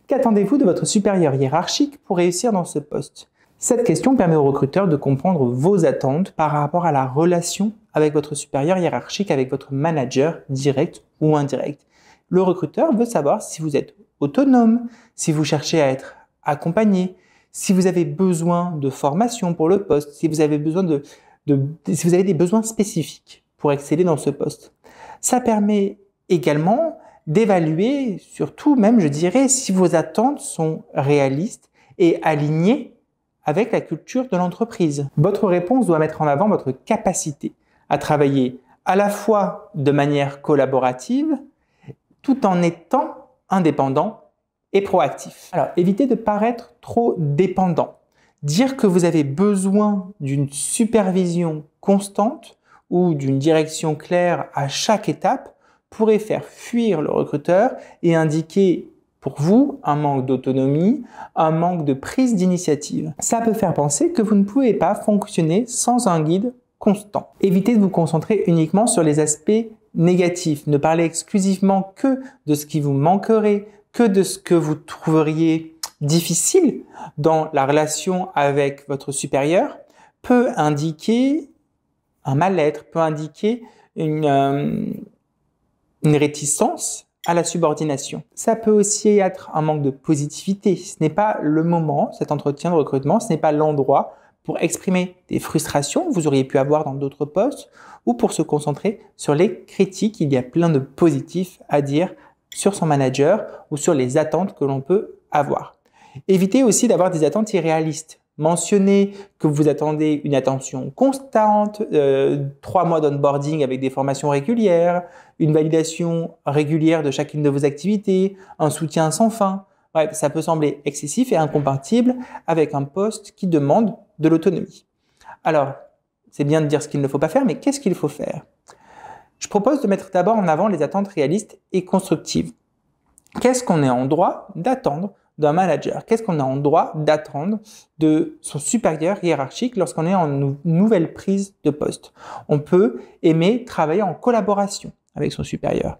Qu'attendez-vous de votre supérieur hiérarchique pour réussir dans ce poste? Cette question permet au recruteur de comprendre vos attentes par rapport à la relation avec votre supérieur hiérarchique, avec votre manager direct ou indirect. Le recruteur veut savoir si vous êtes autonome, si vous cherchez à être accompagné, si vous avez besoin de formation pour le poste, si vous avez besoin si vous avez des besoins spécifiques pour exceller dans ce poste. Ça permet également d'évaluer, surtout même je dirais, si vos attentes sont réalistes et alignées avec la culture de l'entreprise. Votre réponse doit mettre en avant votre capacité à travailler à la fois de manière collaborative, tout en étant indépendant et proactif. Alors, évitez de paraître trop dépendant. Dire que vous avez besoin d'une supervision constante ou d'une direction claire à chaque étape pourrait faire fuir le recruteur et indiquer pour vous un manque d'autonomie, un manque de prise d'initiative. Ça peut faire penser que vous ne pouvez pas fonctionner sans un guide constant. Évitez de vous concentrer uniquement sur les aspects négatifs. Ne parlez exclusivement que de ce qui vous manquerait, que de ce que vous trouveriez difficile dans la relation avec votre supérieur, peut indiquer un mal-être, peut indiquer une réticence à la subordination. Ça peut aussi être un manque de positivité. Ce n'est pas le moment, cet entretien de recrutement, ce n'est pas l'endroit pour exprimer des frustrations que vous auriez pu avoir dans d'autres postes ou pour se concentrer sur les critiques. Il y a plein de positifs à dire sur son manager ou sur les attentes que l'on peut avoir. Évitez aussi d'avoir des attentes irréalistes. Mentionnez que vous attendez une attention constante, 3 mois d'onboarding avec des formations régulières, une validation régulière de chacune de vos activités, un soutien sans fin. Bref, ça peut sembler excessif et incompatible avec un poste qui demande de l'autonomie. Alors, c'est bien de dire ce qu'il ne faut pas faire, mais qu'est-ce qu'il faut faire? Je propose de mettre d'abord en avant les attentes réalistes et constructives. Qu'est-ce qu'on est en droit d'attendre d'un manager? Qu'est-ce qu'on est en droit d'attendre de son supérieur hiérarchique lorsqu'on est en nouvelle prise de poste? On peut aimer travailler en collaboration avec son supérieur.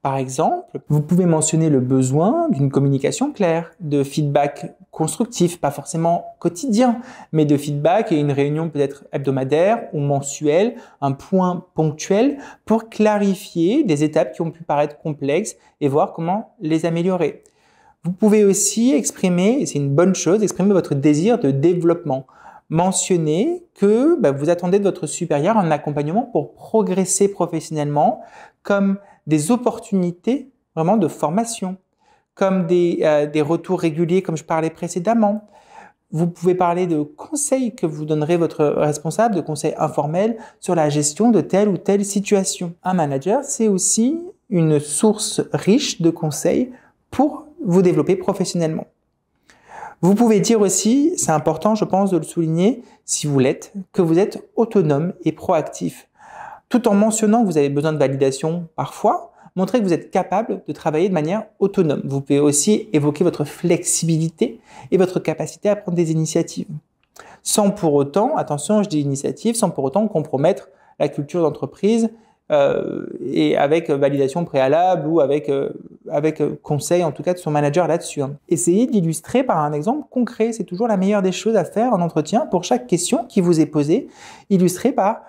Par exemple, vous pouvez mentionner le besoin d'une communication claire, de feedback constructif, pas forcément quotidien, mais de feedback et une réunion peut-être hebdomadaire ou mensuelle, un point ponctuel pour clarifier des étapes qui ont pu paraître complexes et voir comment les améliorer. Vous pouvez aussi exprimer, et c'est une bonne chose, exprimer votre désir de développement. Mentionnez que vous attendez de votre supérieur un accompagnement pour progresser professionnellement, comme des opportunités vraiment de formation, comme des retours réguliers comme je parlais précédemment. Vous pouvez parler de conseils que vous donnerez votre responsable, de conseils informels sur la gestion de telle ou telle situation. Un manager, c'est aussi une source riche de conseils pour vous développer professionnellement. Vous pouvez dire aussi, c'est important je pense de le souligner, si vous l'êtes, que vous êtes autonome et proactif. Tout en mentionnant que vous avez besoin de validation parfois, montrez que vous êtes capable de travailler de manière autonome. Vous pouvez aussi évoquer votre flexibilité et votre capacité à prendre des initiatives. Sans pour autant, attention je dis initiative, sans pour autant compromettre la culture d'entreprise et avec validation préalable ou avec conseil en tout cas de son manager là-dessus. Essayez d'illustrer par un exemple concret, c'est toujours la meilleure des choses à faire en entretien pour chaque question qui vous est posée, illustrez par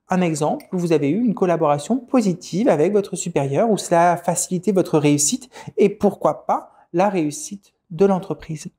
un exemple où vous avez eu une collaboration positive avec votre supérieur, où cela a facilité votre réussite et pourquoi pas la réussite de l'entreprise.